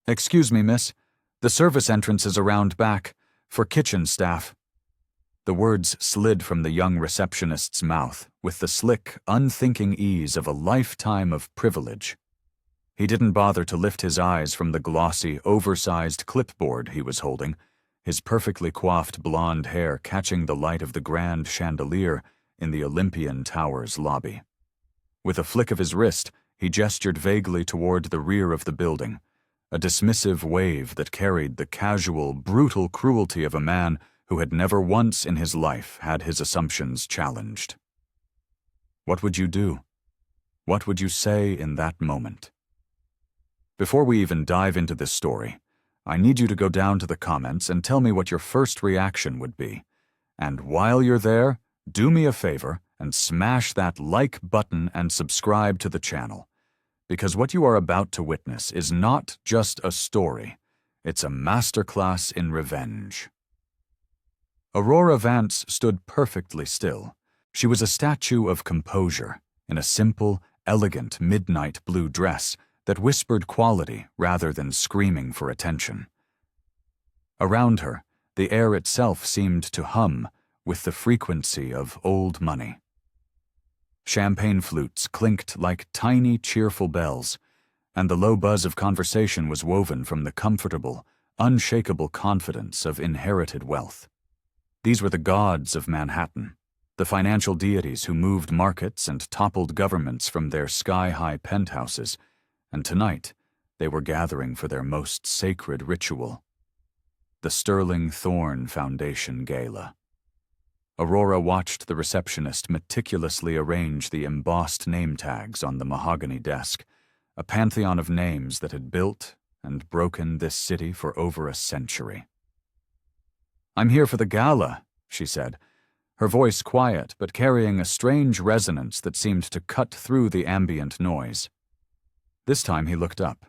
Excuse me, miss. The service entrance is around back, for kitchen staff. The words slid from the young receptionist's mouth with the slick, unthinking ease of a lifetime of privilege. He didn't bother to lift his eyes from the glossy, oversized clipboard he was holding, his perfectly coiffed blonde hair catching the light of the grand chandelier in the Olympian Tower's lobby. With a flick of his wrist, he gestured vaguely toward the rear of the building, a dismissive wave that carried the casual, brutal cruelty of a man who had never once in his life had his assumptions challenged. What would you do? What would you say in that moment? Before we even dive into this story, I need you to go down to the comments and tell me what your first reaction would be. And while you're there, do me a favor and smash that like button and subscribe to the channel. Because what you are about to witness is not just a story, it's a masterclass in revenge. Aurora Vance stood perfectly still. She was a statue of composure, in a simple, elegant midnight blue dress that whispered quality rather than screaming for attention. Around her, the air itself seemed to hum with the frequency of old money. Champagne flutes clinked like tiny, cheerful bells, and the low buzz of conversation was woven from the comfortable, unshakable confidence of inherited wealth. These were the gods of Manhattan, the financial deities who moved markets and toppled governments from their sky-high penthouses, and tonight they were gathering for their most sacred ritual, the Sterling Thorn Foundation Gala. Aurora watched the receptionist meticulously arrange the embossed name tags on the mahogany desk, a pantheon of names that had built and broken this city for over a century. "I'm here for the gala," she said, her voice quiet but carrying a strange resonance that seemed to cut through the ambient noise. This time he looked up.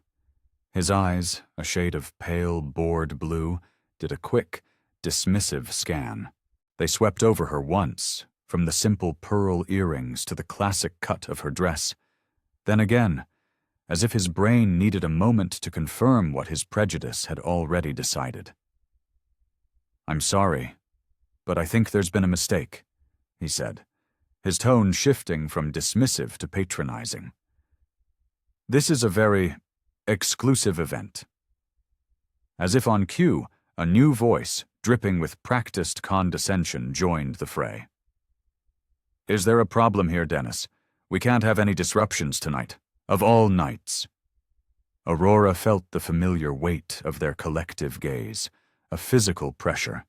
His eyes, a shade of pale, bored blue, did a quick, dismissive scan. They swept over her once, from the simple pearl earrings to the classic cut of her dress. Then again, as if his brain needed a moment to confirm what his prejudice had already decided. "I'm sorry, but I think there's been a mistake," he said, his tone shifting from dismissive to patronizing. "This is a very exclusive event." As if on cue, a new voice, dripping with practiced condescension, joined the fray. "Is there a problem here, Dennis? We can't have any disruptions tonight, of all nights." Aurora felt the familiar weight of their collective gaze, a physical pressure.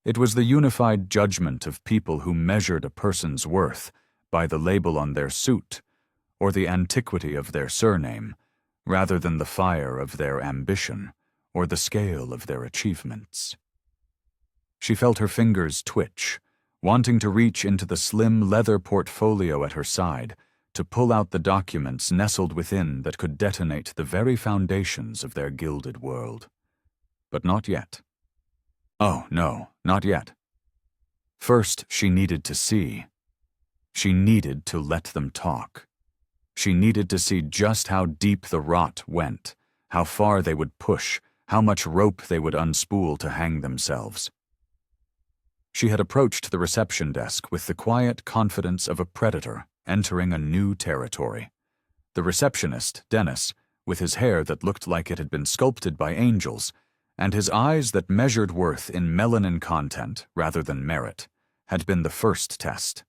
It was the unified judgment of people who measured a person's worth by the label on their suit or the antiquity of their surname, rather than the fire of their ambition or the scale of their achievements. She felt her fingers twitch, wanting to reach into the slim leather portfolio at her side to pull out the documents nestled within that could detonate the very foundations of their gilded world. But not yet. Oh, no, not yet. First, she needed to see. She needed to let them talk. She needed to see just how deep the rot went, how far they would push, how much rope they would unspool to hang themselves. She had approached the reception desk with the quiet confidence of a predator entering a new territory. The receptionist, Dennis, with his hair that looked like it had been sculpted by angels, and his eyes that measured worth in melanin content rather than merit, had been the first test.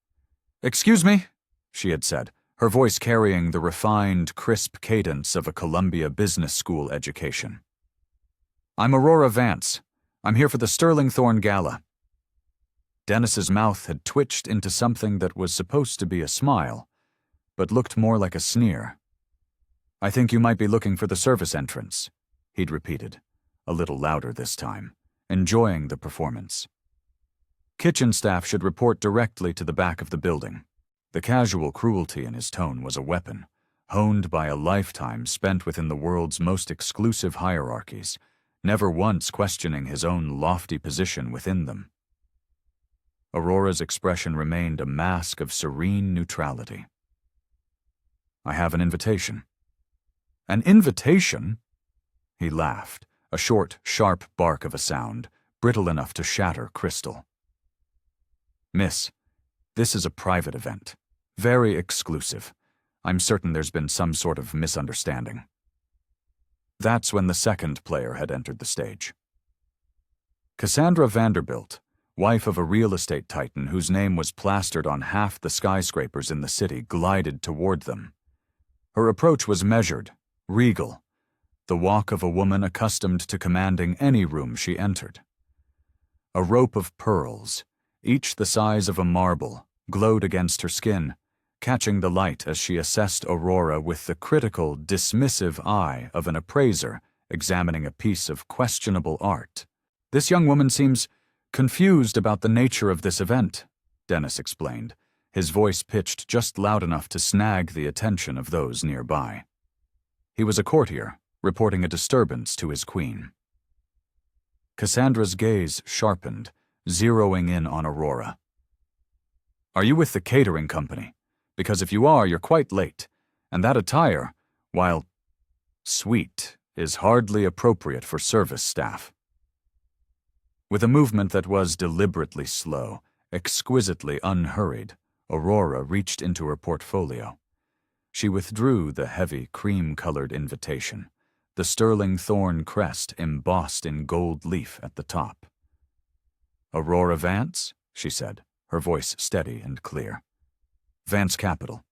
"Excuse me," she had said, her voice carrying the refined, crisp cadence of a Columbia Business School education. "I'm Aurora Vance. I'm here for the Sterling Thorn Gala." Dennis's mouth had twitched into something that was supposed to be a smile, but looked more like a sneer. "I think you might be looking for the service entrance," he'd repeated, a little louder this time, enjoying the performance. Kitchen staff should report directly to the back of the building. The casual cruelty in his tone was a weapon, honed by a lifetime spent within the world's most exclusive hierarchies, never once questioning his own lofty position within them. Aurora's expression remained a mask of serene neutrality. "I have an invitation." "An invitation?" He laughed, a short, sharp bark of a sound, brittle enough to shatter crystal. "Miss, this is a private event. Very exclusive. I'm certain there's been some sort of misunderstanding." That's when the second player had entered the stage. Cassandra Vanderbilt, wife of a real estate titan whose name was plastered on half the skyscrapers in the city, glided toward them. Her approach was measured, regal, the walk of a woman accustomed to commanding any room she entered. A rope of pearls, each the size of a marble, glowed against her skin, catching the light as she assessed Aurora with the critical, dismissive eye of an appraiser examining a piece of questionable art. "This young woman seems confused about the nature of this event," Dennis explained, his voice pitched just loud enough to snag the attention of those nearby. He was a courtier, reporting a disturbance to his queen. Cassandra's gaze sharpened, zeroing in on Aurora. "Are you with the catering company? Because if you are, you're quite late, and that attire, while sweet, is hardly appropriate for service staff." With a movement that was deliberately slow, exquisitely unhurried, Aurora reached into her portfolio. She withdrew the heavy, cream-colored invitation, the sterling thorn crest embossed in gold leaf at the top. "Aurora Vance," she said, her voice steady and clear. "Vance Capital."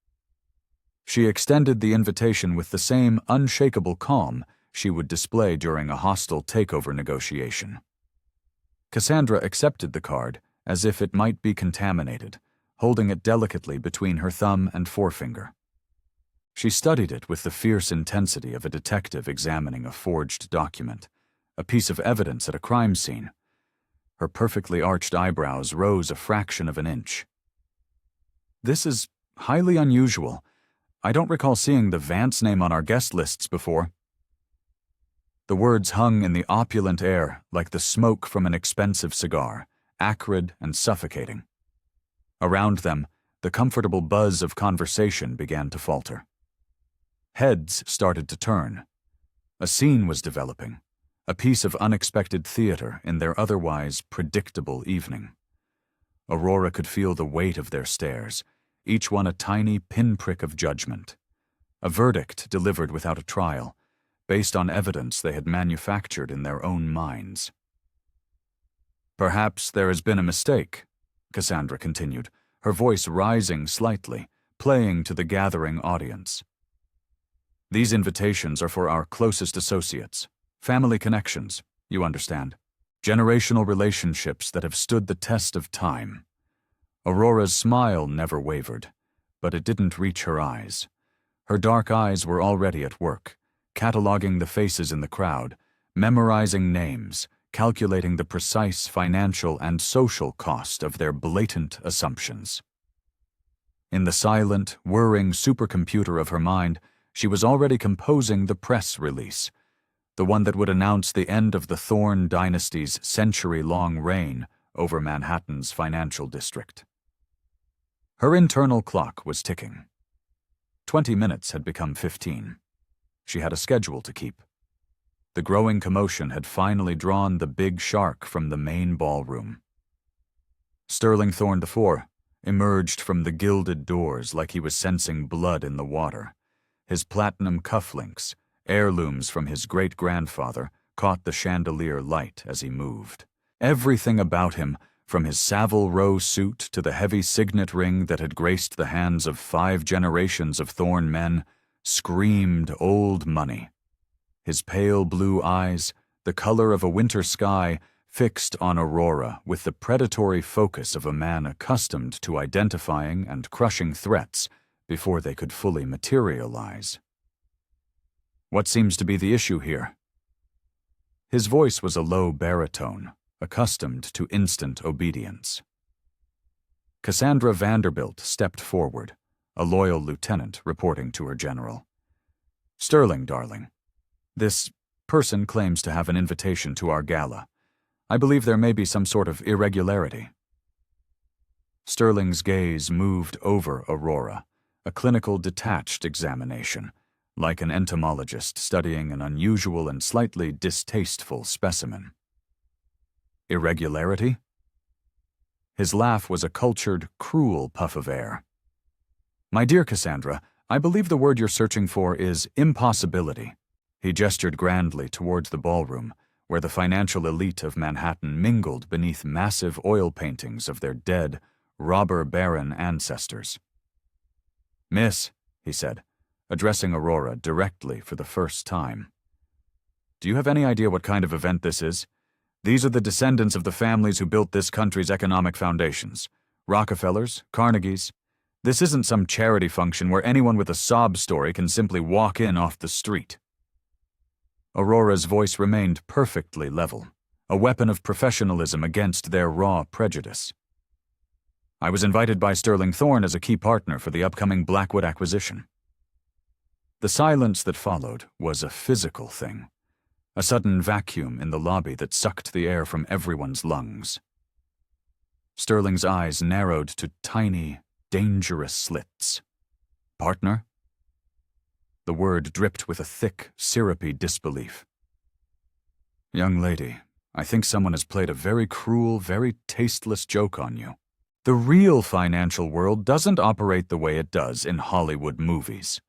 She extended the invitation with the same unshakable calm she would display during a hostile takeover negotiation. Cassandra accepted the card as if it might be contaminated, holding it delicately between her thumb and forefinger. She studied it with the fierce intensity of a detective examining a forged document, a piece of evidence at a crime scene. Her perfectly arched eyebrows rose a fraction of an inch. "This is highly unusual. I don't recall seeing the Vance name on our guest lists before." The words hung in the opulent air like the smoke from an expensive cigar, acrid and suffocating. Around them, the comfortable buzz of conversation began to falter. Heads started to turn. A scene was developing, a piece of unexpected theater in their otherwise predictable evening. Aurora could feel the weight of their stares, each one a tiny pinprick of judgment. A verdict delivered without a trial, based on evidence they had manufactured in their own minds. "Perhaps there has been a mistake," Cassandra continued, her voice rising slightly, playing to the gathering audience. "These invitations are for our closest associates, family connections, you understand, generational relationships that have stood the test of time." Aurora's smile never wavered, but it didn't reach her eyes. Her dark eyes were already at work, cataloging the faces in the crowd, memorizing names, calculating the precise financial and social cost of their blatant assumptions. In the silent, whirring supercomputer of her mind, she was already composing the press release, the one that would announce the end of the Thorne dynasty's century-long reign over Manhattan's financial district. Her internal clock was ticking. 20 minutes had become 15. She had a schedule to keep. The growing commotion had finally drawn the big shark from the main ballroom. Sterling Thorne IV emerged from the gilded doors like he was sensing blood in the water. His platinum cufflinks, heirlooms from his great-grandfather, caught the chandelier light as he moved. Everything about him, from his Savile Row suit to the heavy signet ring that had graced the hands of 5 generations of Thorne men, screamed old money. His pale blue eyes, the color of a winter sky, fixed on Aurora with the predatory focus of a man accustomed to identifying and crushing threats before they could fully materialize. "What seems to be the issue here?" His voice was a low baritone, accustomed to instant obedience. Cassandra Vanderbilt stepped forward, a loyal lieutenant reporting to her general. "Sterling, darling, this person claims to have an invitation to our gala. I believe there may be some sort of irregularity." Sterling's gaze moved over Aurora, a clinical detached examination, like an entomologist studying an unusual and slightly distasteful specimen. Irregularity? His laugh was a cultured, cruel puff of air. My dear Cassandra, I believe the word you're searching for is impossibility. He gestured grandly towards the ballroom, where the financial elite of Manhattan mingled beneath massive oil paintings of their dead, robber baron ancestors. Miss, he said, addressing Aurora directly for the first time. Do you have any idea what kind of event this is? These are the descendants of the families who built this country's economic foundations. Rockefellers, Carnegies. This isn't some charity function where anyone with a sob story can simply walk in off the street. Aurora's voice remained perfectly level, a weapon of professionalism against their raw prejudice. I was invited by Sterling Thorne as a key partner for the upcoming Blackwood acquisition. The silence that followed was a physical thing, a sudden vacuum in the lobby that sucked the air from everyone's lungs. Sterling's eyes narrowed to tiny, dangerous slits. Partner? The word dripped with a thick, syrupy disbelief. Young lady, I think someone has played a very cruel, very tasteless joke on you. The real financial world doesn't operate the way it does in Hollywood movies.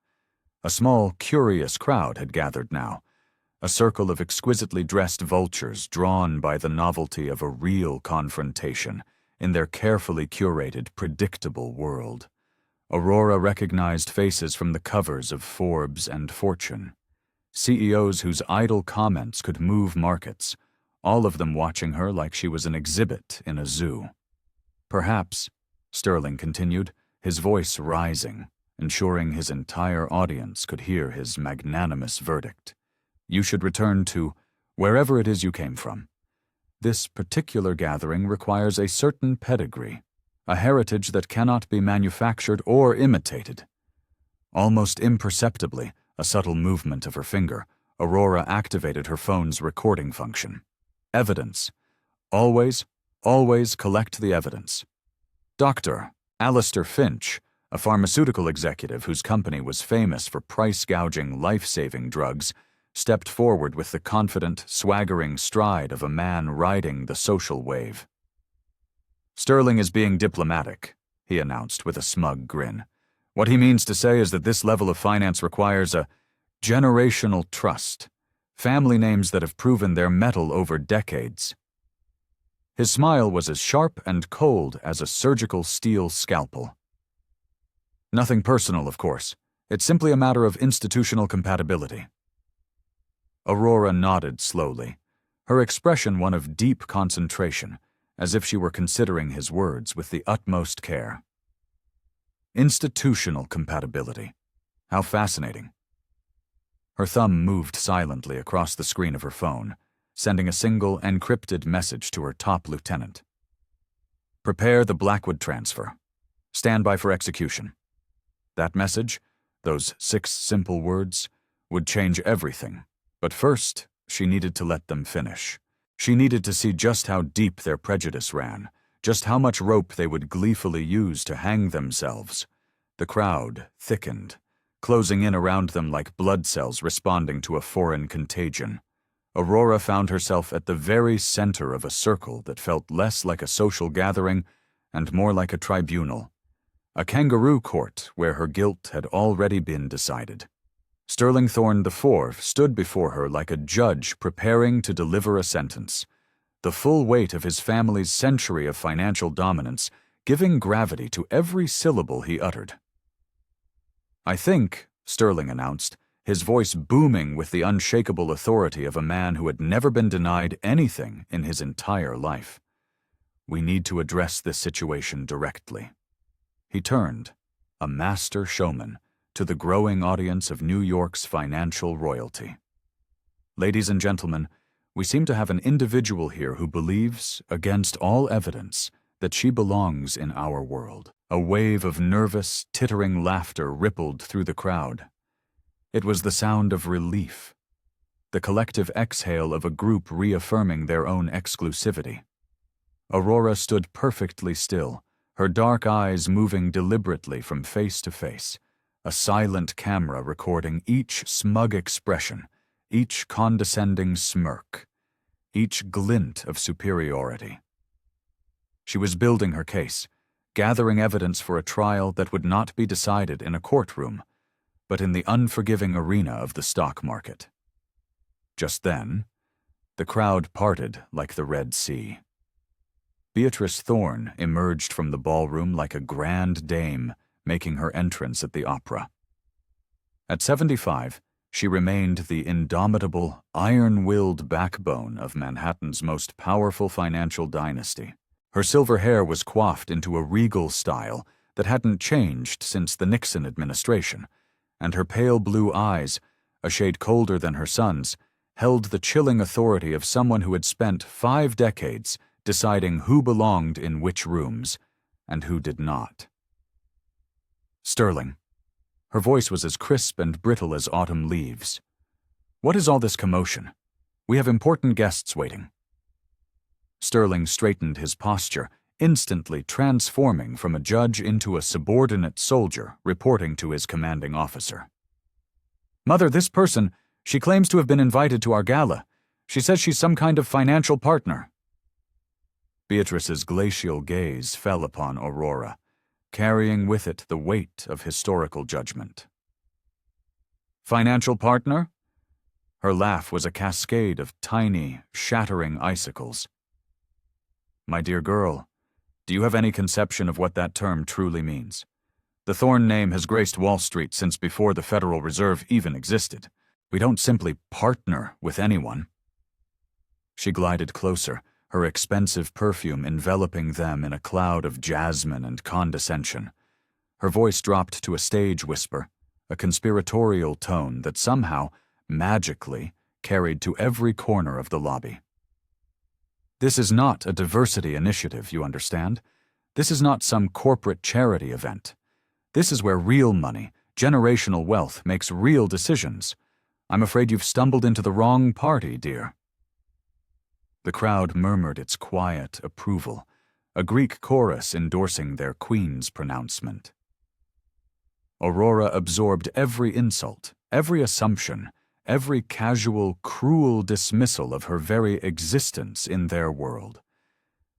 A small, curious crowd had gathered now, a circle of exquisitely dressed vultures drawn by the novelty of a real confrontation in their carefully curated, predictable world. Aurora recognized faces from the covers of Forbes and Fortune, CEOs whose idle comments could move markets, all of them watching her like she was an exhibit in a zoo. Perhaps, Sterling continued, his voice rising, ensuring his entire audience could hear his magnanimous verdict. You should return to wherever it is you came from. This particular gathering requires a certain pedigree, a heritage that cannot be manufactured or imitated. Almost imperceptibly, a subtle movement of her finger, Aurora activated her phone's recording function. Evidence. Always collect the evidence. Dr. Alistair Finch, a pharmaceutical executive whose company was famous for price-gouging life-saving drugs, stepped forward with the confident, swaggering stride of a man riding the social wave. Sterling is being diplomatic, he announced with a smug grin. What he means to say is that this level of finance requires a generational trust, family names that have proven their mettle over decades. His smile was as sharp and cold as a surgical steel scalpel. Nothing personal, of course. It's simply a matter of institutional compatibility. Aurora nodded slowly, her expression one of deep concentration, as if she were considering his words with the utmost care. Institutional compatibility. How fascinating. Her thumb moved silently across the screen of her phone, sending a single encrypted message to her top lieutenant. Prepare the Blackwood transfer. Stand by for execution. That message, those 6 simple words, would change everything. But first, she needed to let them finish. She needed to see just how deep their prejudice ran, just how much rope they would gleefully use to hang themselves. The crowd thickened, closing in around them like blood cells responding to a foreign contagion. Aurora found herself at the very center of a circle that felt less like a social gathering and more like a tribunal, a kangaroo court where her guilt had already been decided. Sterling Thorne IV stood before her like a judge preparing to deliver a sentence, the full weight of his family's century of financial dominance giving gravity to every syllable he uttered. I think, Sterling announced, his voice booming with the unshakable authority of a man who had never been denied anything in his entire life. We need to address this situation directly. He turned, a master showman, to the growing audience of New York's financial royalty. Ladies and gentlemen, we seem to have an individual here who believes, against all evidence, that she belongs in our world. A wave of nervous, tittering laughter rippled through the crowd. It was the sound of relief, the collective exhale of a group reaffirming their own exclusivity. Aurora stood perfectly still, her dark eyes moving deliberately from face to face, a silent camera recording each smug expression, each condescending smirk, each glint of superiority. She was building her case, gathering evidence for a trial that would not be decided in a courtroom, but in the unforgiving arena of the stock market. Just then, the crowd parted like the Red Sea. Beatrice Thorne emerged from the ballroom like a grand dame making her entrance at the opera. At 75, she remained the indomitable, iron-willed backbone of Manhattan's most powerful financial dynasty. Her silver hair was coiffed into a regal style that hadn't changed since the Nixon administration, and her pale blue eyes, a shade colder than her son's, held the chilling authority of someone who had spent 5 decades deciding who belonged in which rooms and who did not. Sterling. Her voice was as crisp and brittle as autumn leaves. What is all this commotion? We have important guests waiting. Sterling straightened his posture, instantly transforming from a judge into a subordinate soldier reporting to his commanding officer. Mother, this person, she claims to have been invited to our gala. She says she's some kind of financial partner. Beatrice's glacial gaze fell upon Aurora, carrying with it the weight of historical judgment. Financial partner? Her laugh was a cascade of tiny, shattering icicles. My dear girl, do you have any conception of what that term truly means? The Thorne name has graced Wall Street since before the Federal Reserve even existed. We don't simply partner with anyone. She glided closer, her expensive perfume enveloping them in a cloud of jasmine and condescension. Her voice dropped to a stage whisper, a conspiratorial tone that somehow, magically, carried to every corner of the lobby. This is not a diversity initiative, you understand? This is not some corporate charity event. This is where real money, generational wealth, makes real decisions. I'm afraid you've stumbled into the wrong party, dear. The crowd murmured its quiet approval, a Greek chorus endorsing their queen's pronouncement. Aurora absorbed every insult, every assumption, every casual, cruel dismissal of her very existence in their world.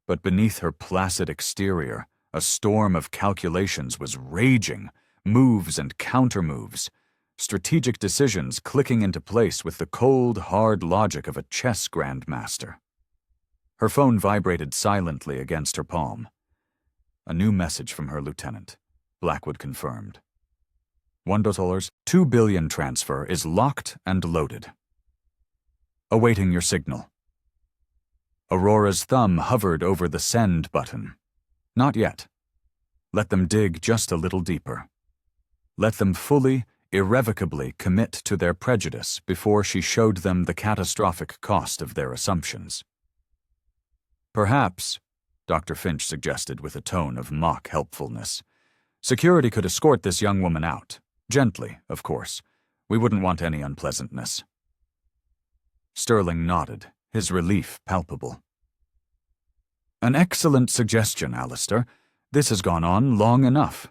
But beneath her placid exterior, a storm of calculations was raging, moves and countermoves, strategic decisions clicking into place with the cold, hard logic of a chess grandmaster. Her phone vibrated silently against her palm. A new message from her lieutenant. Blackwood confirmed. $1, $2 billion transfer is locked and loaded. Awaiting your signal. Aurora's thumb hovered over the send button. Not yet. Let them dig just a little deeper. Let them fully, irrevocably commit to their prejudice before she showed them the catastrophic cost of their assumptions. Perhaps, Dr. Finch suggested with a tone of mock helpfulness, security could escort this young woman out. Gently, of course. We wouldn't want any unpleasantness. Sterling nodded, his relief palpable. An excellent suggestion, Alistair. This has gone on long enough.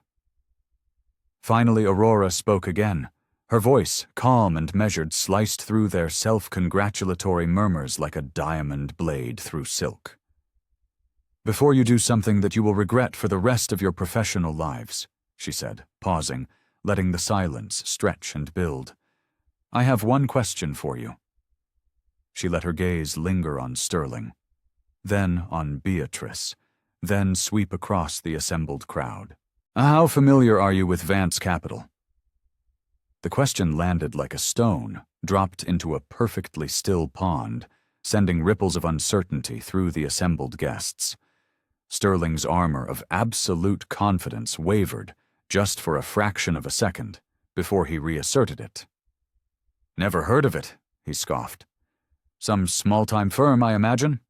Finally, Aurora spoke again. Her voice, calm and measured, sliced through their self-congratulatory murmurs like a diamond blade through silk. Before you do something that you will regret for the rest of your professional lives, she said, pausing, letting the silence stretch and build, I have one question for you. She let her gaze linger on Sterling, then on Beatrice, then sweep across the assembled crowd. How familiar are you with Vance Capital? The question landed like a stone, dropped into a perfectly still pond, sending ripples of uncertainty through the assembled guests. Sterling's armor of absolute confidence wavered, just for a fraction of a second, before he reasserted it. Never heard of it, he scoffed. Some small-time firm, I imagine?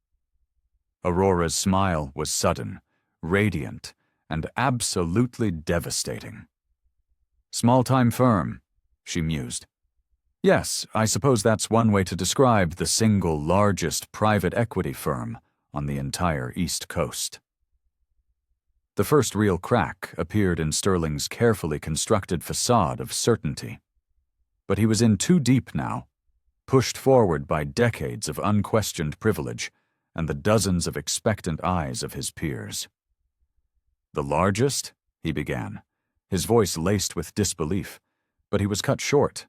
Aurora's smile was sudden, radiant, and absolutely devastating. Small-time firm, she mused. Yes, I suppose that's one way to describe the single largest private equity firm on the entire East Coast. The first real crack appeared in Sterling's carefully constructed facade of certainty. But he was in too deep now, pushed forward by decades of unquestioned privilege and the dozens of expectant eyes of his peers. "The largest?" he began, his voice laced with disbelief, but he was cut short.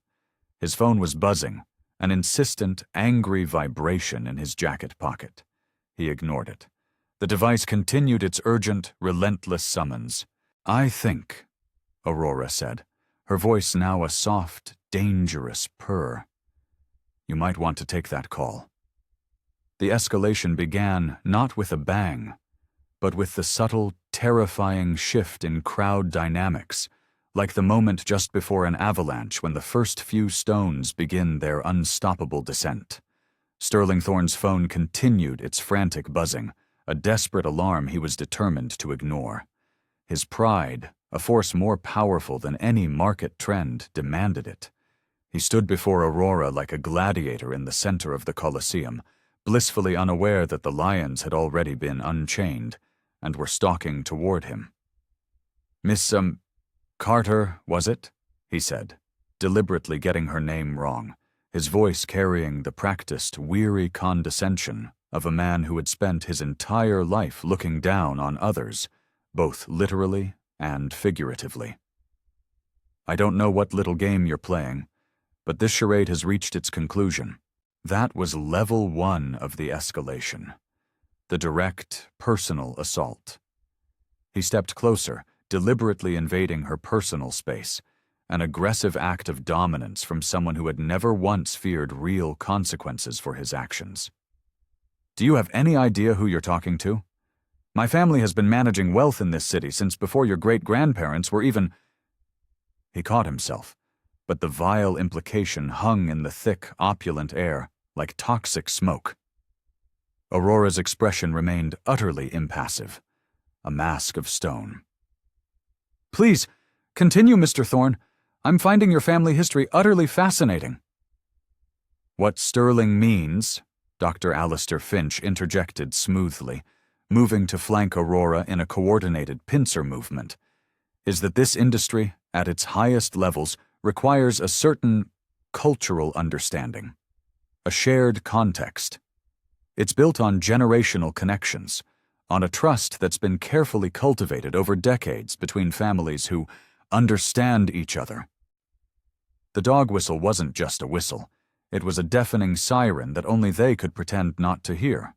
His phone was buzzing, an insistent, angry vibration in his jacket pocket. He ignored it. The device continued its urgent, relentless summons. "I think," Aurora said, her voice now a soft, dangerous purr. "You might want to take that call." The escalation began not with a bang, but with the subtle, terrifying shift in crowd dynamics, like the moment just before an avalanche when the first few stones begin their unstoppable descent. Sterling Thorne's phone continued its frantic buzzing, a desperate alarm he was determined to ignore. His pride, a force more powerful than any market trend, demanded it. He stood before Aurora like a gladiator in the center of the Colosseum, blissfully unaware that the lions had already been unchained and were stalking toward him. "Miss, Carter, was it?" he said, deliberately getting her name wrong, his voice carrying the practiced, weary condescension of a man who had spent his entire life looking down on others, both literally and figuratively. "I don't know what little game you're playing, but this charade has reached its conclusion." That was level 1 of the escalation. The direct, personal assault. He stepped closer, deliberately invading her personal space, an aggressive act of dominance from someone who had never once feared real consequences for his actions. "Do you have any idea who you're talking to? My family has been managing wealth in this city since before your great-grandparents were even—" He caught himself, but the vile implication hung in the thick, opulent air, like toxic smoke. Aurora's expression remained utterly impassive, a mask of stone. "Please, continue, Mr. Thorne. I'm finding your family history utterly fascinating." "What Sterling means," Dr. Alistair Finch interjected smoothly, moving to flank Aurora in a coordinated pincer movement, "is that this industry, at its highest levels, requires a certain cultural understanding, a shared context. It's built on generational connections, on a trust that's been carefully cultivated over decades between families who understand each other." The dog whistle wasn't just a whistle. It was a deafening siren that only they could pretend not to hear.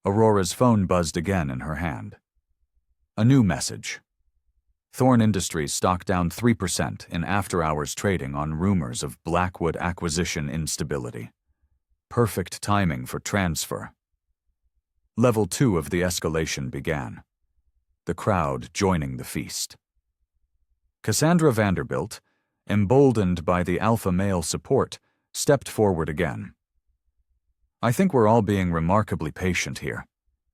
Aurora's phone buzzed again in her hand. A new message. Thorne Industries stock down 3% in after-hours trading on rumors of Blackwood acquisition instability. Perfect timing for transfer. Level 2 of the escalation began, the crowd joining the feast. Cassandra Vanderbilt, emboldened by the alpha male support, stepped forward again. "I think we're all being remarkably patient here,"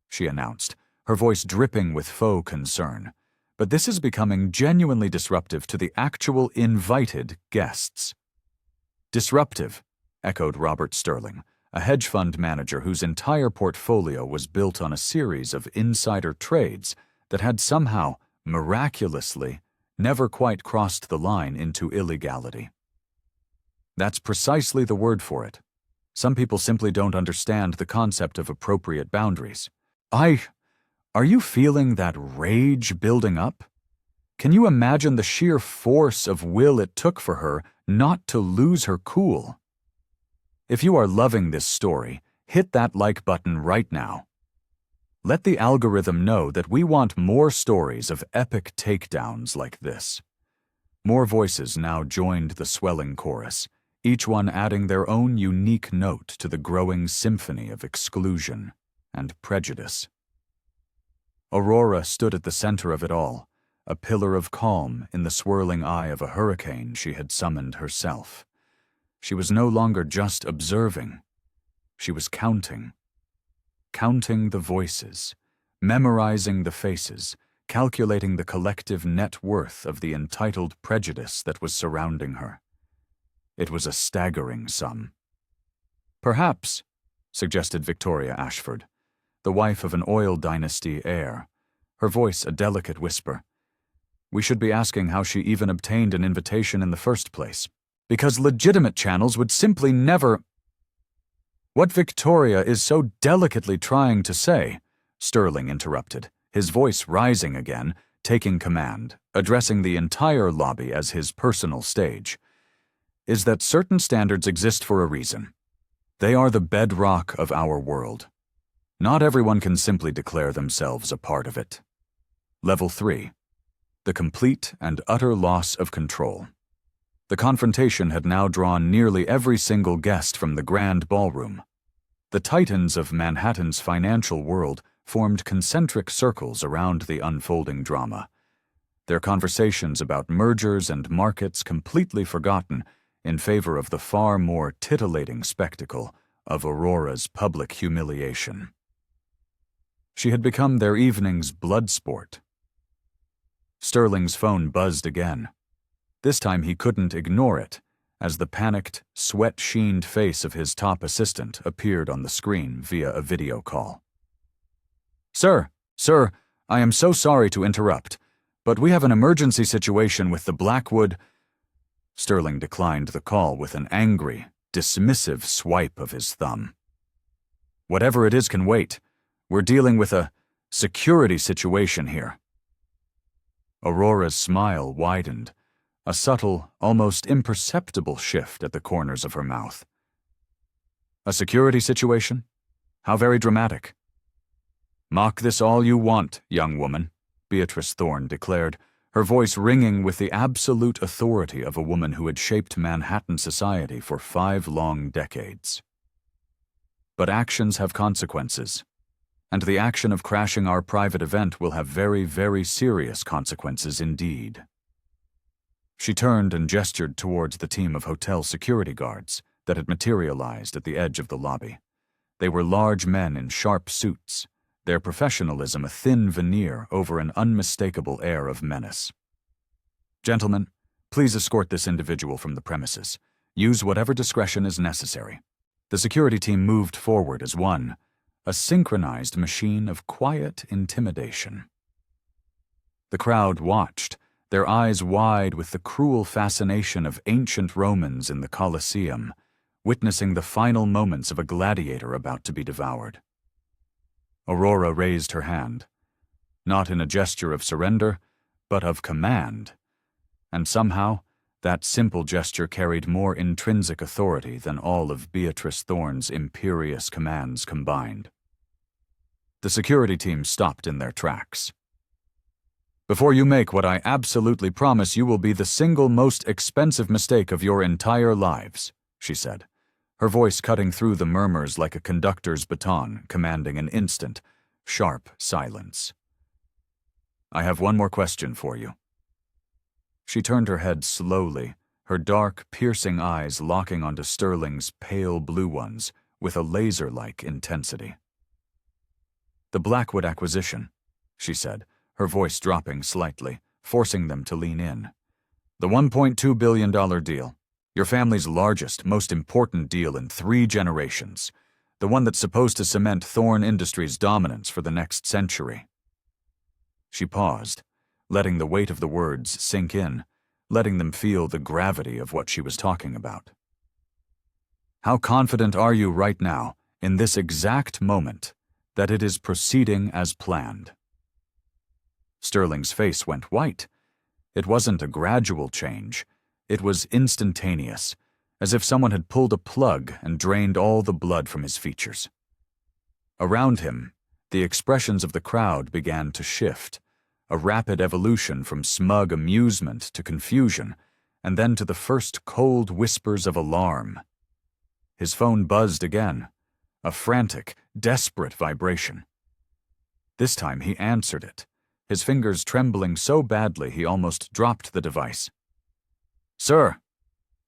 she announced, her voice dripping with faux concern. "But this is becoming genuinely disruptive to the actual invited guests." "Disruptive," echoed Robert Sterling, a hedge fund manager whose entire portfolio was built on a series of insider trades that had somehow, miraculously, never quite crossed the line into illegality. "That's precisely the word for it. Some people simply don't understand the concept of appropriate boundaries. Are you feeling that rage building up? Can you imagine the sheer force of will it took for her not to lose her cool? If you are loving this story, hit that like button right now. Let the algorithm know that we want more stories of epic takedowns like this." More voices now joined the swelling chorus, each one adding their own unique note to the growing symphony of exclusion and prejudice. Aurora stood at the center of it all, a pillar of calm in the swirling eye of a hurricane she had summoned herself. She was no longer just observing. She was counting. Counting the voices, memorizing the faces, calculating the collective net worth of the entitled prejudice that was surrounding her. It was a staggering sum. "Perhaps," suggested Victoria Ashford, the wife of an oil dynasty heir, her voice a delicate whisper. We should be asking how she even obtained an invitation in the first place, because legitimate channels would simply never— What Victoria is so delicately trying to say, Sterling interrupted, his voice rising again, taking command, addressing the entire lobby as his personal stage, is that certain standards exist for a reason. They are the bedrock of our world. Not everyone can simply declare themselves a part of it. Level 3. The complete and utter loss of control. The confrontation had now drawn nearly every single guest from the grand ballroom. The titans of Manhattan's financial world formed concentric circles around the unfolding drama, their conversations about mergers and markets completely forgotten in favor of the far more titillating spectacle of Aurora's public humiliation. She had become their evening's blood sport. Sterling's phone buzzed again. This time he couldn't ignore it, as the panicked, sweat-sheened face of his top assistant appeared on the screen via a video call. Sir, I am so sorry to interrupt, but we have an emergency situation with the Blackwood— Sterling declined the call with an angry, dismissive swipe of his thumb. Whatever it is can wait. We're dealing with a security situation here. Aurora's smile widened, a subtle, almost imperceptible shift at the corners of her mouth. A security situation? How very dramatic. Mock this all you want, young woman, Beatrice Thorne declared, her voice ringing with the absolute authority of a woman who had shaped Manhattan society for 5 long decades. But actions have consequences, and the action of crashing our private event will have very, very serious consequences indeed. She turned and gestured towards the team of hotel security guards that had materialized at the edge of the lobby. They were large men in sharp suits, their professionalism a thin veneer over an unmistakable air of menace. Gentlemen, please escort this individual from the premises. Use whatever discretion is necessary. The security team moved forward as one, a synchronized machine of quiet intimidation. The crowd watched, their eyes wide with the cruel fascination of ancient Romans in the Colosseum, witnessing the final moments of a gladiator about to be devoured. Aurora raised her hand, not in a gesture of surrender, but of command, and somehow that simple gesture carried more intrinsic authority than all of Beatrice Thorne's imperious commands combined. The security team stopped in their tracks. Before you make what I absolutely promise you will be the single most expensive mistake of your entire lives, she said, her voice cutting through the murmurs like a conductor's baton, commanding an instant, sharp silence. I have one more question for you. She turned her head slowly, her dark, piercing eyes locking onto Sterling's pale blue ones with a laser-like intensity. The Blackwood acquisition, she said, her voice dropping slightly, forcing them to lean in. The $1.2 billion deal. Your family's largest, most important deal in 3 generations. The one that's supposed to cement Thorne Industries' dominance for the next century. She paused, letting the weight of the words sink in, letting them feel the gravity of what she was talking about. How confident are you right now, in this exact moment, that it is proceeding as planned? Sterling's face went white. It wasn't a gradual change. It was instantaneous, as if someone had pulled a plug and drained all the blood from his features. Around him, the expressions of the crowd began to shift, a rapid evolution from smug amusement to confusion, and then to the first cold whispers of alarm. His phone buzzed again, a frantic, desperate vibration. This time he answered it, his fingers trembling so badly he almost dropped the device. Sir!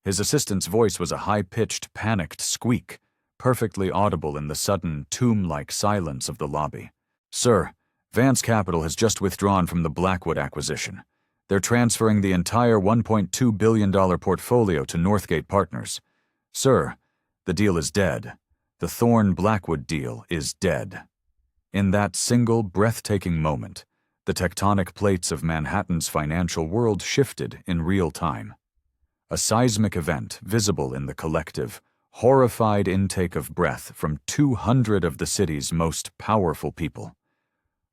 His assistant's voice was a high-pitched, panicked squeak, perfectly audible in the sudden, tomb-like silence of the lobby. Sir, Vance Capital has just withdrawn from the Blackwood acquisition. They're transferring the entire $1.2 billion portfolio to Northgate Partners. Sir, the deal is dead. The Thorne-Blackwood deal is dead. In that single, breathtaking moment, The tectonic plates of Manhattan's financial world shifted in real time. A seismic event visible in the collective, horrified intake of breath from 200 of the city's most powerful people.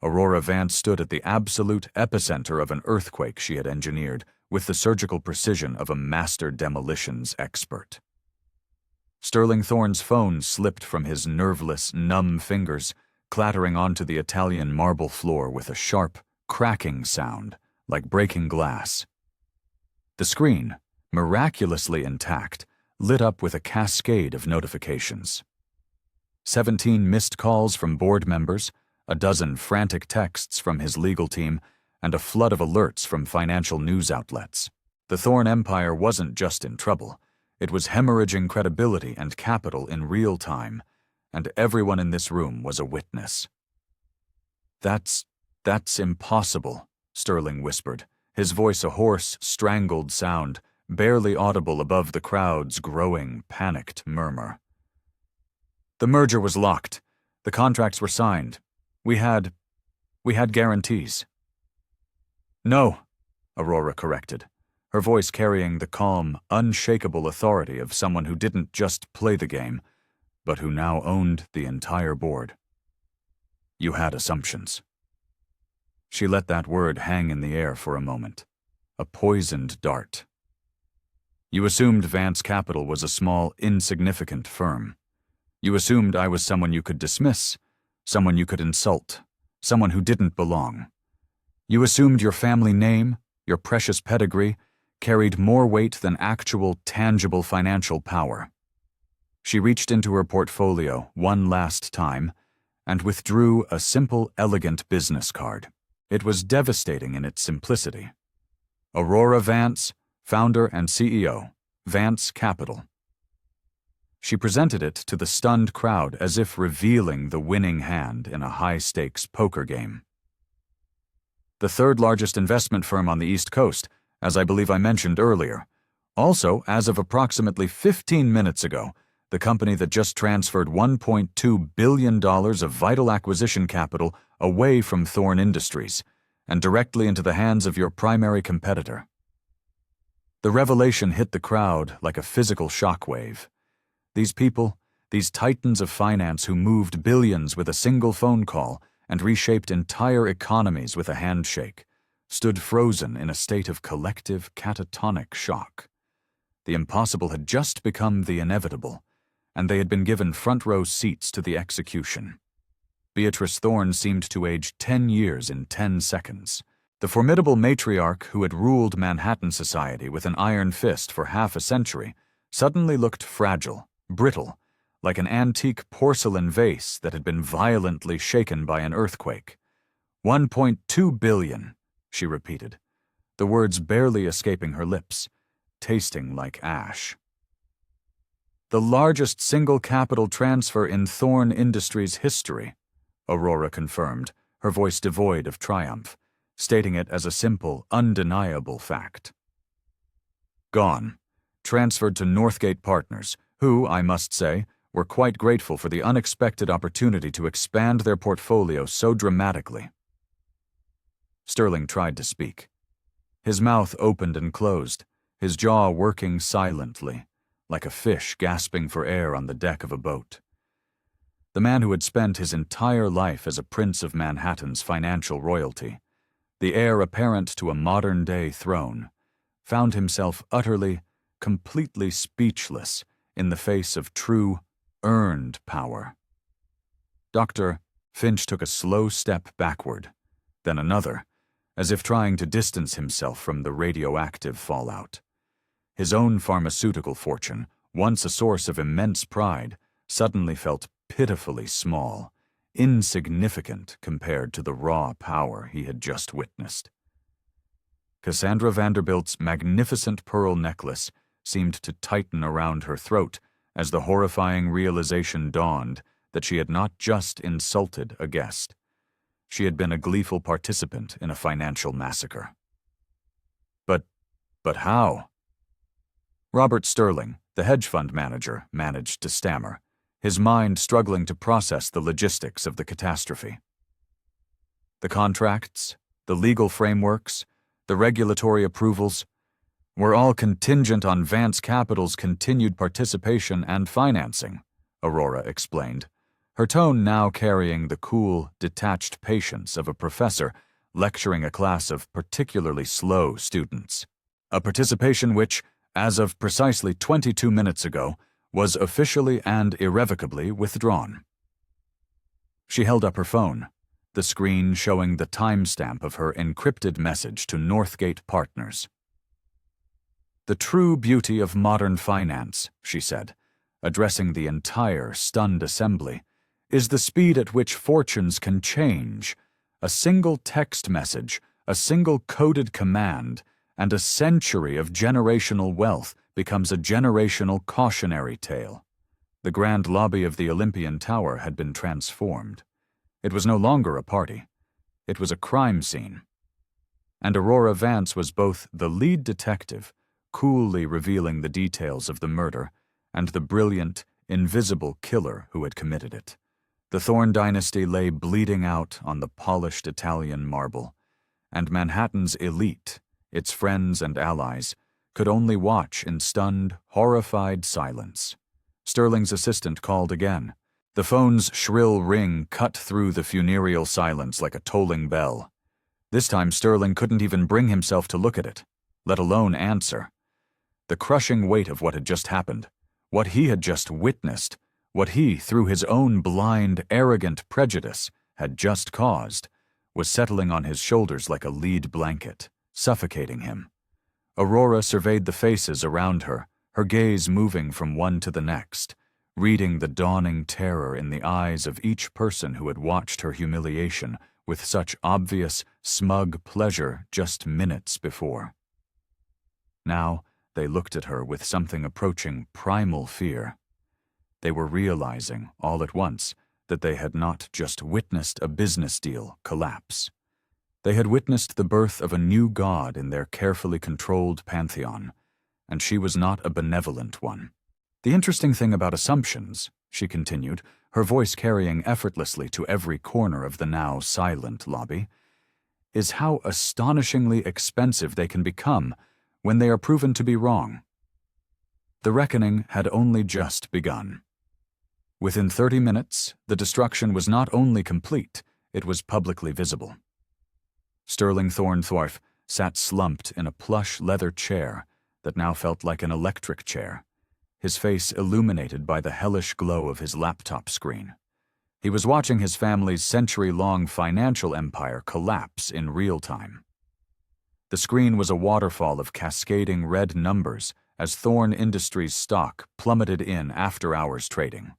Aurora Vance stood at the absolute epicenter of an earthquake she had engineered with the surgical precision of a master demolitions expert. Sterling Thorne's phone slipped from his nerveless, numb fingers, clattering onto the Italian marble floor with a sharp, cracking sound, like breaking glass. The screen, miraculously intact, lit up with a cascade of notifications. 17 missed calls from board members, a dozen frantic texts from his legal team, and a flood of alerts from financial news outlets. The Thorne empire wasn't just in trouble. It was hemorrhaging credibility and capital in real time, and everyone in this room was a witness. That's impossible," Sterling whispered, his voice a hoarse, strangled sound, barely audible above the crowd's growing, panicked murmur. "The merger was locked. The contracts were signed. We had guarantees." "No," Aurora corrected, her voice carrying the calm, unshakable authority of someone who didn't just play the game, but who now owned the entire board. "You had assumptions." She let that word hang in the air for a moment, a poisoned dart. "You assumed Vance Capital was a small, insignificant firm. You assumed I was someone you could dismiss, someone you could insult, someone who didn't belong. You assumed your family name, your precious pedigree, carried more weight than actual, tangible financial power." She reached into her portfolio one last time and withdrew a simple, elegant business card. It was devastating in its simplicity. Aurora Vance, founder and CEO, Vance Capital. She presented it to the stunned crowd as if revealing the winning hand in a high-stakes poker game. "The third largest investment firm on the East Coast, as I believe I mentioned earlier. Also, as of approximately 15 minutes ago, the company that just transferred $1.2 billion of vital acquisition capital away from Thorne Industries and directly into the hands of your primary competitor." The revelation hit the crowd like a physical shockwave. These people, these titans of finance who moved billions with a single phone call and reshaped entire economies with a handshake, stood frozen in a state of collective catatonic shock. The impossible had just become the inevitable, and they had been given front-row seats to the execution. Beatrice Thorne seemed to age 10 years in 10 seconds. The formidable matriarch who had ruled Manhattan society with an iron fist for half a century suddenly looked fragile, brittle, like an antique porcelain vase that had been violently shaken by an earthquake. $1.2 billion, she repeated, the words barely escaping her lips, tasting like ash. "The largest single capital transfer in Thorne Industries history," Aurora confirmed, her voice devoid of triumph, stating it as a simple, undeniable fact. "Gone. Transferred to Northgate Partners, who, I must say, were quite grateful for the unexpected opportunity to expand their portfolio so dramatically." Sterling tried to speak. His mouth opened and closed, his jaw working silently, like a fish gasping for air on the deck of a boat. The man who had spent his entire life as a prince of Manhattan's financial royalty, the heir apparent to a modern-day throne, found himself utterly, completely speechless in the face of true, earned power. Dr. Finch took a slow step backward, then another, as if trying to distance himself from the radioactive fallout. His own pharmaceutical fortune, once a source of immense pride, suddenly felt pitifully small, insignificant compared to the raw power he had just witnessed. Cassandra Vanderbilt's magnificent pearl necklace seemed to tighten around her throat as the horrifying realization dawned that she had not just insulted a guest. She had been a gleeful participant in a financial massacre. But how? Robert Sterling, the hedge fund manager, managed to stammer, his mind struggling to process the logistics of the catastrophe. "The contracts, the legal frameworks, the regulatory approvals, were all contingent on Vance Capital's continued participation and financing, Aurora explained, her tone now carrying the cool, detached patience of a professor lecturing a class of particularly slow students. A participation which, as of precisely 22 minutes ago, was officially and irrevocably withdrawn. She held up her phone, the screen showing the timestamp of her encrypted message to Northgate Partners. "The true beauty of modern finance," she said, addressing the entire stunned assembly, "is the speed at which fortunes can change. A single text message, a single coded command, and a century of generational wealth becomes a generational cautionary tale." The grand lobby of the Olympian Tower had been transformed. It was no longer a party. It was a crime scene. And Aurora Vance was both the lead detective, coolly revealing the details of the murder, and the brilliant, invisible killer who had committed it. The Thorne dynasty lay bleeding out on the polished Italian marble, and Manhattan's elite, its friends and allies, could only watch in stunned, horrified silence. Sterling's assistant called again. The phone's shrill ring cut through the funereal silence like a tolling bell. This time Sterling couldn't even bring himself to look at it, let alone answer. The crushing weight of what had just happened, what he had just witnessed, what he, through his own blind, arrogant prejudice, had just caused, was settling on his shoulders like a lead blanket, suffocating him. Aurora surveyed the faces around her, her gaze moving from one to the next, reading the dawning terror in the eyes of each person who had watched her humiliation with such obvious, smug pleasure just minutes before. Now they looked at her with something approaching primal fear. They were realizing, all at once, that they had not just witnessed a business deal collapse. They had witnessed the birth of a new god in their carefully controlled pantheon, and she was not a benevolent one. "The interesting thing about assumptions," she continued, her voice carrying effortlessly to every corner of the now silent lobby, "is how astonishingly expensive they can become when they are proven to be wrong." The reckoning had only just begun. Within 30 minutes, the destruction was not only complete, it was publicly visible. Sterling Thornthorpe sat slumped in a plush leather chair that now felt like an electric chair, his face illuminated by the hellish glow of his laptop screen. He was watching his family's century-long financial empire collapse in real time. The screen was a waterfall of cascading red numbers as Thorne Industries stock plummeted in after-hours trading.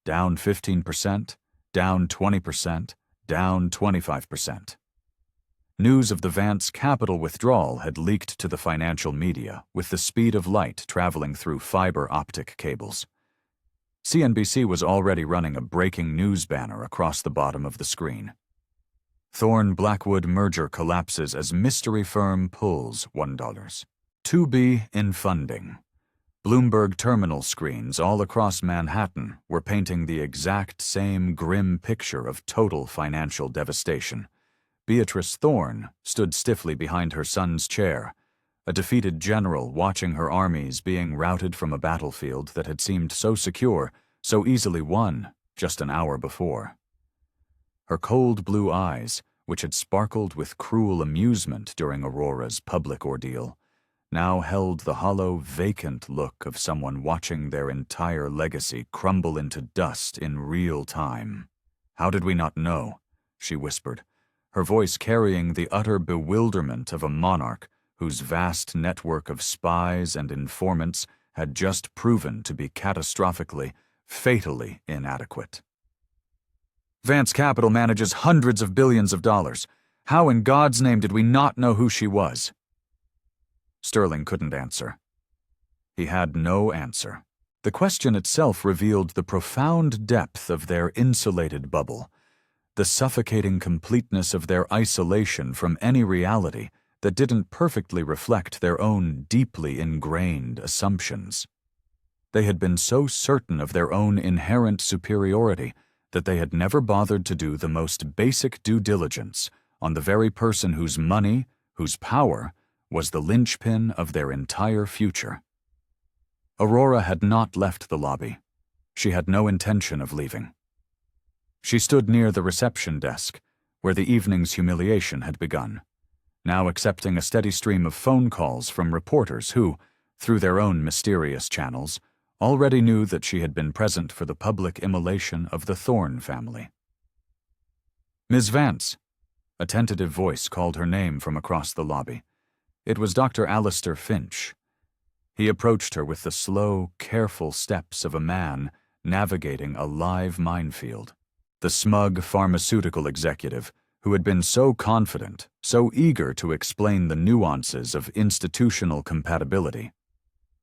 Down 15%, down 20%, down 25%. News of the Vance Capital withdrawal had leaked to the financial media with the speed of light traveling through fiber optic cables. CNBC was already running a breaking news banner across the bottom of the screen. Thorne-Blackwood merger collapses as mystery firm pulls $1. To be in funding. Bloomberg terminal screens all across Manhattan were painting the exact same grim picture of total financial devastation. Beatrice Thorne stood stiffly behind her son's chair, a defeated general watching her armies being routed from a battlefield that had seemed so secure, so easily won just an hour before. Her cold blue eyes, which had sparkled with cruel amusement during Aurora's public ordeal, now held the hollow, vacant look of someone watching their entire legacy crumble into dust in real time. "How did we not know?" she whispered, her voice carrying the utter bewilderment of a monarch whose vast network of spies and informants had just proven to be catastrophically, fatally inadequate. "Vance Capital manages hundreds of billions of dollars. How in God's name did we not know who she was?" Sterling couldn't answer. He had no answer. The question itself revealed the profound depth of their insulated bubble, the suffocating completeness of their isolation from any reality that didn't perfectly reflect their own deeply ingrained assumptions. They had been so certain of their own inherent superiority that they had never bothered to do the most basic due diligence on the very person whose money, whose power, was the linchpin of their entire future. Aurora had not left the lobby. She had no intention of leaving. She stood near the reception desk, where the evening's humiliation had begun, now accepting a steady stream of phone calls from reporters who, through their own mysterious channels, already knew that she had been present for the public immolation of the Thorne family. "Ms. Vance," a tentative voice called her name from across the lobby. It was Dr. Alistair Finch. He approached her with the slow, careful steps of a man navigating a live minefield. The smug pharmaceutical executive, who had been so confident, so eager to explain the nuances of institutional compatibility,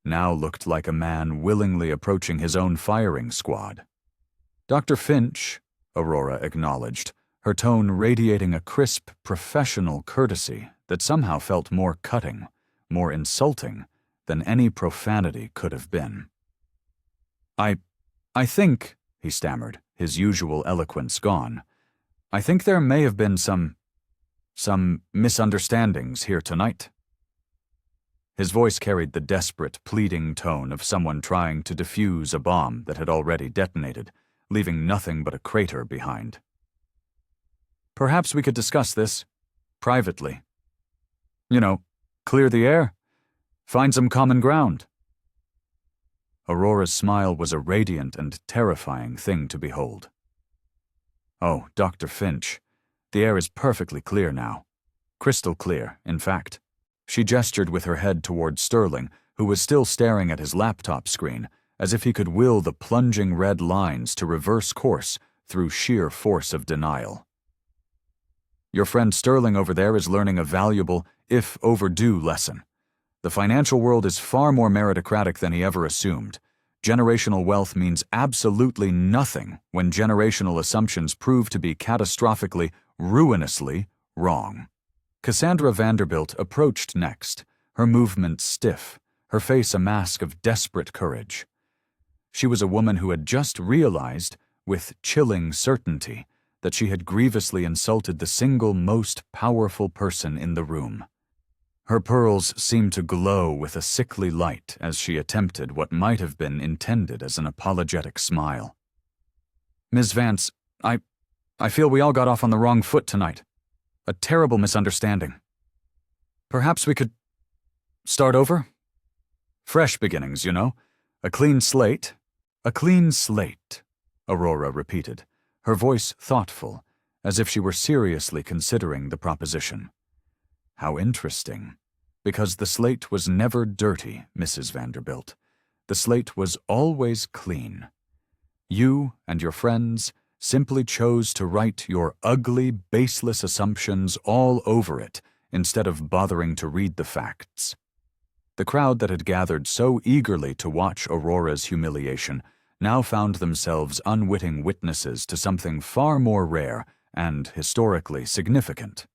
now looked like a man willingly approaching his own firing squad. "Dr. Finch," Aurora acknowledged, her tone radiating a crisp, professional courtesy that somehow felt more cutting, more insulting than any profanity could have been. I think," he stammered, his usual eloquence gone, "I think there may have been some misunderstandings here tonight." His voice carried the desperate, pleading tone of someone trying to defuse a bomb that had already detonated, leaving nothing but a crater behind. "Perhaps we could discuss this privately. You know, clear the air, find some common ground." Aurora's smile was a radiant and terrifying thing to behold. "Oh, Dr. Finch, the air is perfectly clear now. Crystal clear, in fact." She gestured with her head toward Sterling, who was still staring at his laptop screen, as if he could will the plunging red lines to reverse course through sheer force of denial. "Your friend Sterling over there is learning a valuable, if overdue, lesson. The financial world is far more meritocratic than he ever assumed. Generational wealth means absolutely nothing when generational assumptions prove to be catastrophically, ruinously wrong." Cassandra Vanderbilt approached next, her movements stiff, her face a mask of desperate courage. She was a woman who had just realized, with chilling certainty, that she had grievously insulted the single most powerful person in the room. Her pearls seemed to glow with a sickly light as she attempted what might have been intended as an apologetic smile. "Ms. Vance, I feel we all got off on the wrong foot tonight. A terrible misunderstanding. Perhaps we could start over? Fresh beginnings, you know. A clean slate." "A clean slate," Aurora repeated, her voice thoughtful, as if she were seriously considering the proposition. "How interesting. Because the slate was never dirty, Mrs. Vanderbilt. The slate was always clean. You and your friends simply chose to write your ugly, baseless assumptions all over it instead of bothering to read the facts." The crowd that had gathered so eagerly to watch Aurora's humiliation now found themselves unwitting witnesses to something far more rare and historically significant: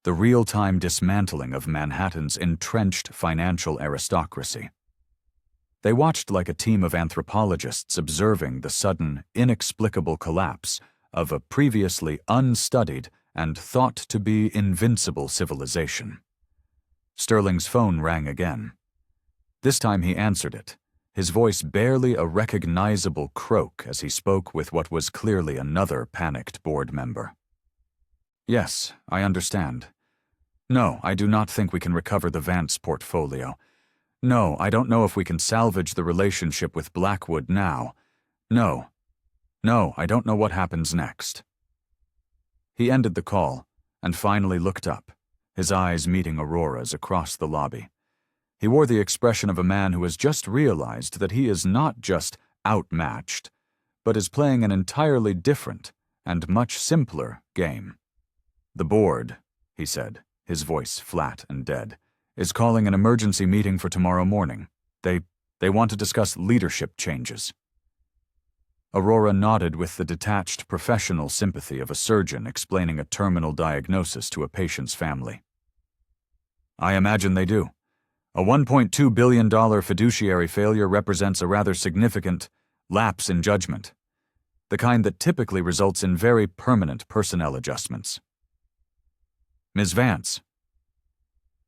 the real-time dismantling of Manhattan's entrenched financial aristocracy. They watched like a team of anthropologists observing the sudden, inexplicable collapse of a previously unstudied and thought to be invincible civilization. Sterling's phone rang again. This time he answered it, his voice barely a recognizable croak as he spoke with what was clearly another panicked board member. "Yes, I understand. No, I do not think we can recover the Vance portfolio. No, I don't know if we can salvage the relationship with Blackwood now. No, I don't know what happens next." He ended the call and finally looked up, his eyes meeting Aurora's across the lobby. He wore the expression of a man who has just realized that he is not just outmatched, but is playing an entirely different and much simpler game. "The board," he said, his voice flat and dead, "is calling an emergency meeting for tomorrow morning. They want to discuss leadership changes." Aurora nodded with the detached professional sympathy of a surgeon explaining a terminal diagnosis to a patient's family. "I imagine they do. A $1.2 billion fiduciary failure represents a rather significant lapse in judgment, the kind that typically results in very permanent personnel adjustments." Miss Vance."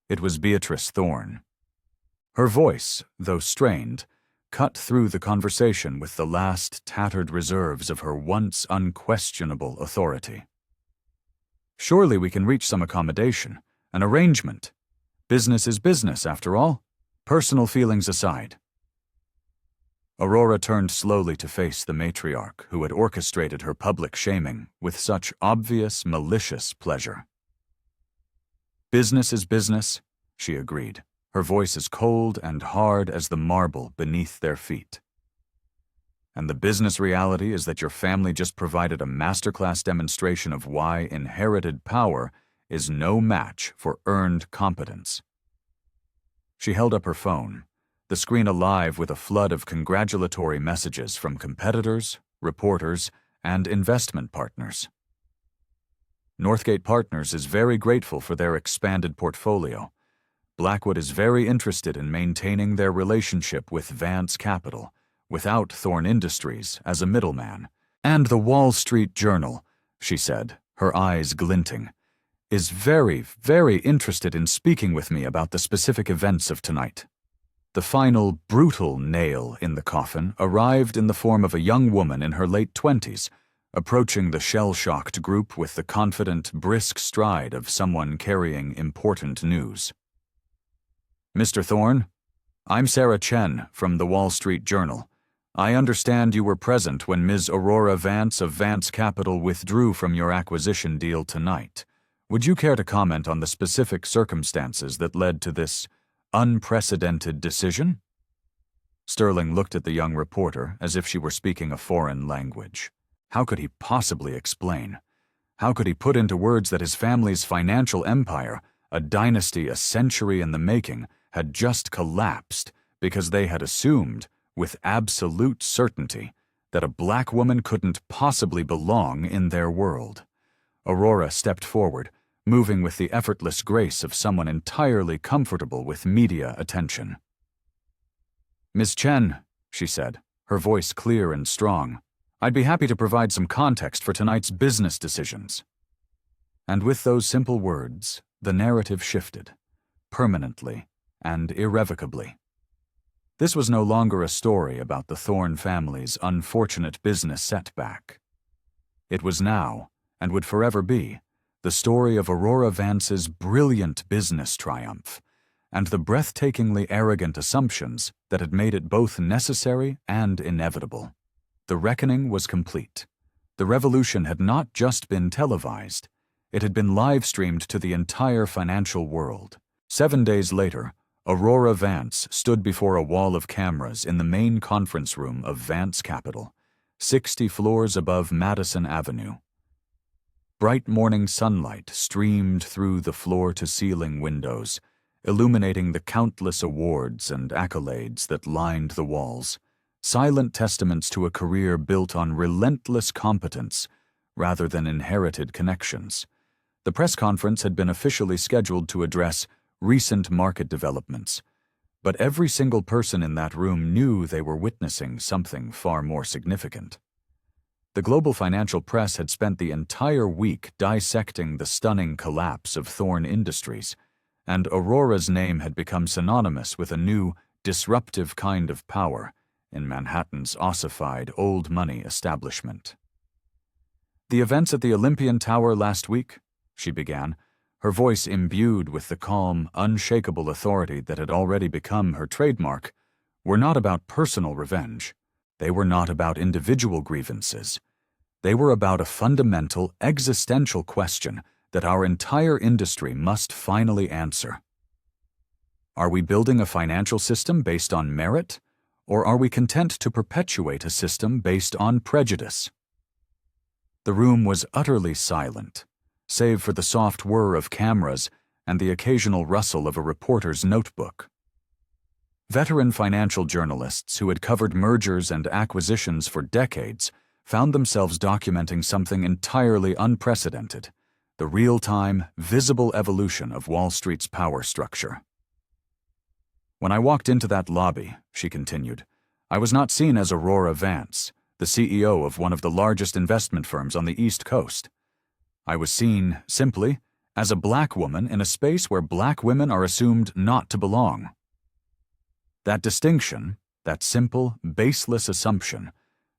It was Beatrice Thorne. Her voice, though strained, cut through the conversation with the last tattered reserves of her once unquestionable authority. "Surely we can reach some accommodation, an arrangement. Business is business, after all, personal feelings aside." Aurora turned slowly to face the matriarch who had orchestrated her public shaming with such obvious, malicious pleasure. "Business is business," she agreed, her voice as cold and hard as the marble beneath their feet. "And the business reality is that your family just provided a masterclass demonstration of why inherited power is no match for earned competence." She held up her phone, the screen alive with a flood of congratulatory messages from competitors, reporters, and investment partners. "Northgate Partners is very grateful for their expanded portfolio. Blackwood is very interested in maintaining their relationship with Vance Capital, without Thorne Industries as a middleman. And the Wall Street Journal," she said, her eyes glinting, "is very, very interested in speaking with me about the specific events of tonight." The final, brutal nail in the coffin arrived in the form of a young woman in her late 20s, approaching the shell-shocked group with the confident, brisk stride of someone carrying important news. "Mr. Thorne, I'm Sarah Chen from the Wall Street Journal. I understand you were present when Ms. Aurora Vance of Vance Capital withdrew from your acquisition deal tonight. Would you care to comment on the specific circumstances that led to this unprecedented decision?" Sterling looked at the young reporter as if she were speaking a foreign language. How could he possibly explain? How could he put into words that his family's financial empire, a dynasty a century in the making, had just collapsed because they had assumed, with absolute certainty, that a black woman couldn't possibly belong in their world? Aurora stepped forward, moving with the effortless grace of someone entirely comfortable with media attention. "Miss Chen," she said, her voice clear and strong, "I'd be happy to provide some context for tonight's business decisions." And with those simple words, the narrative shifted, permanently and irrevocably. This was no longer a story about the Thorne family's unfortunate business setback. It was now, and would forever be, the story of Aurora Vance's brilliant business triumph, and the breathtakingly arrogant assumptions that had made it both necessary and inevitable. The reckoning was complete. The revolution had not just been televised, it had been live-streamed to the entire financial world. 7 days later, Aurora Vance stood before a wall of cameras in the main conference room of Vance Capital, 60 floors above Madison Avenue. Bright morning sunlight streamed through the floor-to-ceiling windows, illuminating the countless awards and accolades that lined the walls, silent testaments to a career built on relentless competence rather than inherited connections. The press conference had been officially scheduled to address recent market developments, but every single person in that room knew they were witnessing something far more significant. The global financial press had spent the entire week dissecting the stunning collapse of Thorne Industries, and Aurora's name had become synonymous with a new, disruptive kind of power in Manhattan's ossified old money establishment. "The events at the Olympian Tower last week," she began, her voice imbued with the calm, unshakable authority that had already become her trademark, were not about personal revenge. They were not about individual grievances. They were about a fundamental, existential question that our entire industry must finally answer. Are we building a financial system based on merit, or are we content to perpetuate a system based on prejudice? The room was utterly silent, save for the soft whir of cameras and the occasional rustle of a reporter's notebook. Veteran financial journalists who had covered mergers and acquisitions for decades found themselves documenting something entirely unprecedented, the real-time, visible evolution of Wall Street's power structure. "When I walked into that lobby," she continued, "I was not seen as Aurora Vance, the CEO of one of the largest investment firms on the East Coast. I was seen, simply, as a black woman in a space where black women are assumed not to belong. That distinction, that simple, baseless assumption,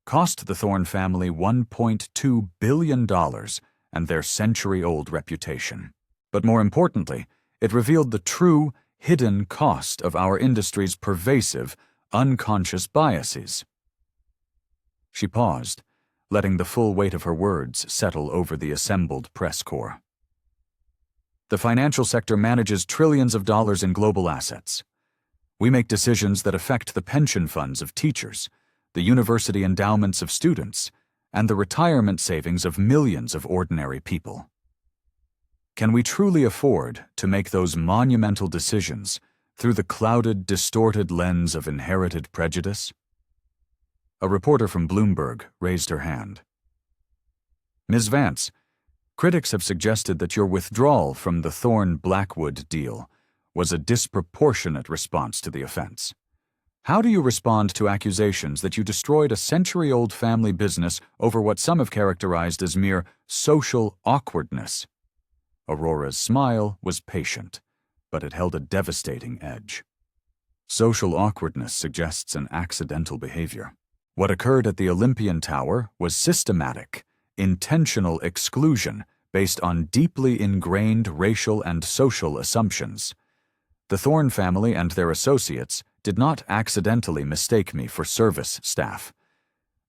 cost the Thorne family $1.2 billion and their century-old reputation. But more importantly, it revealed the true, hidden cost of our industry's pervasive, unconscious biases. She paused, letting the full weight of her words settle over the assembled press corps. The financial sector manages trillions of dollars in global assets. We make decisions that affect the pension funds of teachers, the university endowments of students, and the retirement savings of millions of ordinary people. Can we truly afford to make those monumental decisions through the clouded, distorted lens of inherited prejudice? A reporter from Bloomberg raised her hand. Ms. Vance, critics have suggested that your withdrawal from the Thorne-Blackwood deal was a disproportionate response to the offense. How do you respond to accusations that you destroyed a century-old family business over what some have characterized as mere social awkwardness? Aurora's smile was patient, but it held a devastating edge. Social awkwardness suggests an accidental behavior. What occurred at the Olympian Tower was systematic, intentional exclusion based on deeply ingrained racial and social assumptions. The Thorne family and their associates did not accidentally mistake me for service staff.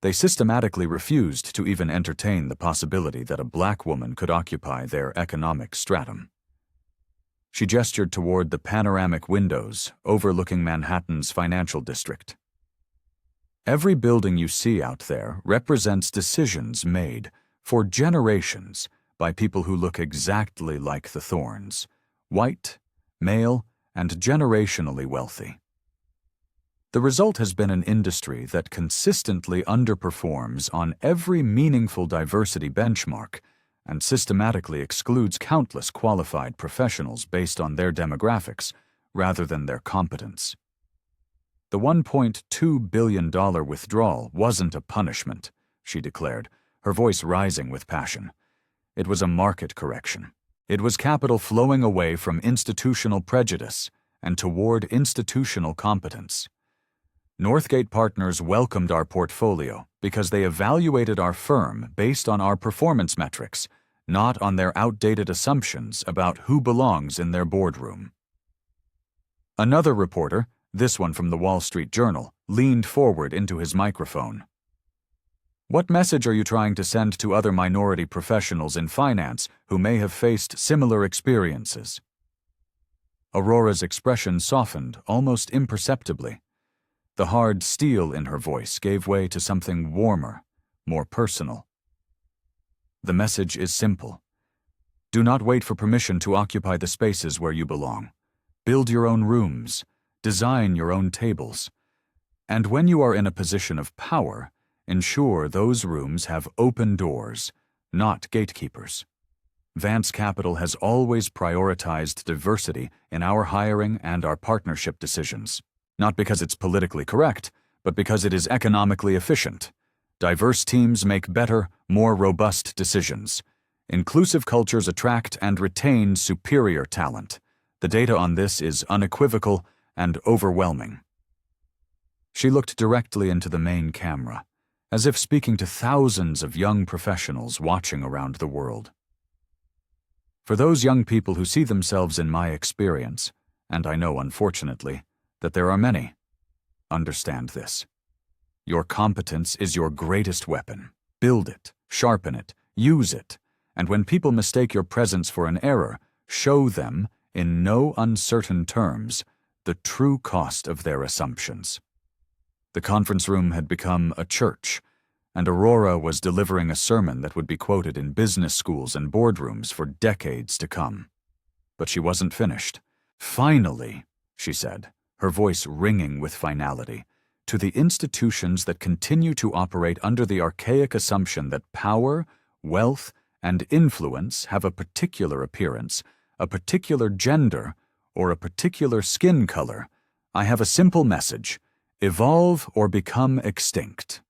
They systematically refused to even entertain the possibility that a black woman could occupy their economic stratum. She gestured toward the panoramic windows overlooking Manhattan's financial district. Every building you see out there represents decisions made for generations by people who look exactly like the Thornes, white, male, and generationally wealthy. The result has been an industry that consistently underperforms on every meaningful diversity benchmark and systematically excludes countless qualified professionals based on their demographics rather than their competence. The $1.2 billion withdrawal wasn't a punishment, she declared, her voice rising with passion. It was a market correction. It was capital flowing away from institutional prejudice and toward institutional competence. Northgate Partners welcomed our portfolio because they evaluated our firm based on our performance metrics, not on their outdated assumptions about who belongs in their boardroom. Another reporter, this one from the Wall Street Journal, leaned forward into his microphone. What message are you trying to send to other minority professionals in finance who may have faced similar experiences? Aurora's expression softened almost imperceptibly. The hard steel in her voice gave way to something warmer, more personal. The message is simple. Do not wait for permission to occupy the spaces where you belong. Build your own rooms. Design your own tables. And when you are in a position of power, ensure those rooms have open doors, not gatekeepers. Vance Capital has always prioritized diversity in our hiring and our partnership decisions. Not because it's politically correct, but because it is economically efficient. Diverse teams make better, more robust decisions. Inclusive cultures attract and retain superior talent. The data on this is unequivocal and overwhelming. She looked directly into the main camera, as if speaking to thousands of young professionals watching around the world. For those young people who see themselves in my experience, and I know, unfortunately, that there are many, understand this. Your competence is your greatest weapon. Build it, sharpen it, use it, and when people mistake your presence for an error, show them, in no uncertain terms, the true cost of their assumptions. The conference room had become a church, and Aurora was delivering a sermon that would be quoted in business schools and boardrooms for decades to come. But she wasn't finished. Finally, she said, her voice ringing with finality, to the institutions that continue to operate under the archaic assumption that power, wealth, and influence have a particular appearance, a particular gender, or a particular skin color, I have a simple message: evolve or become extinct.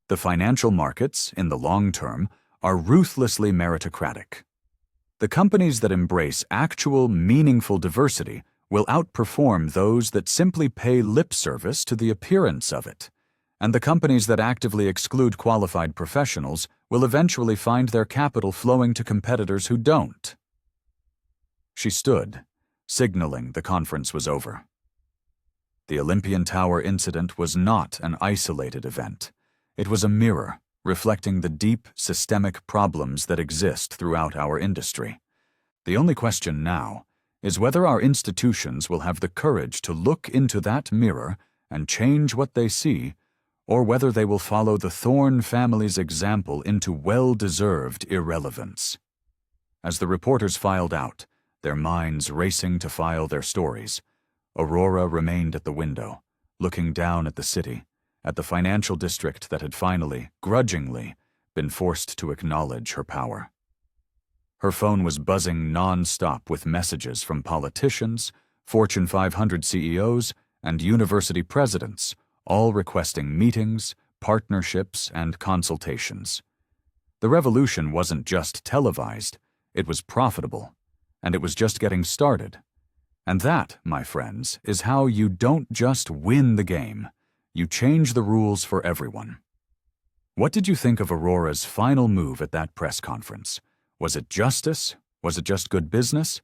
The financial markets, in the long term, are ruthlessly meritocratic. The companies that embrace actual, meaningful diversity will outperform those that simply pay lip service to the appearance of it. And the companies that actively exclude qualified professionals will eventually find their capital flowing to competitors who don't. She stood, signaling the conference was over. The Olympian Tower incident was not an isolated event. It was a mirror reflecting the deep, systemic problems that exist throughout our industry. The only question now is whether our institutions will have the courage to look into that mirror and change what they see, or whether they will follow the Thorne family's example into well-deserved irrelevance. As the reporters filed out, their minds racing to file their stories, Aurora remained at the window, looking down at the city, at the financial district that had finally, grudgingly, been forced to acknowledge her power. Her phone was buzzing non-stop with messages from politicians, Fortune 500 CEOs, and university presidents, all requesting meetings, partnerships, and consultations. The revolution wasn't just televised, it was profitable, and it was just getting started. And that, my friends, is how you don't just win the game, you change the rules for everyone. What did you think of Aurora's final move at that press conference? Was it justice? Was it just good business?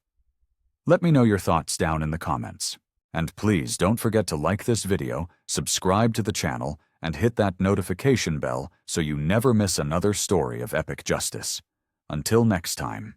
Let me know your thoughts down in the comments. And please don't forget to like this video, subscribe to the channel, and hit that notification bell so you never miss another story of epic justice. Until next time.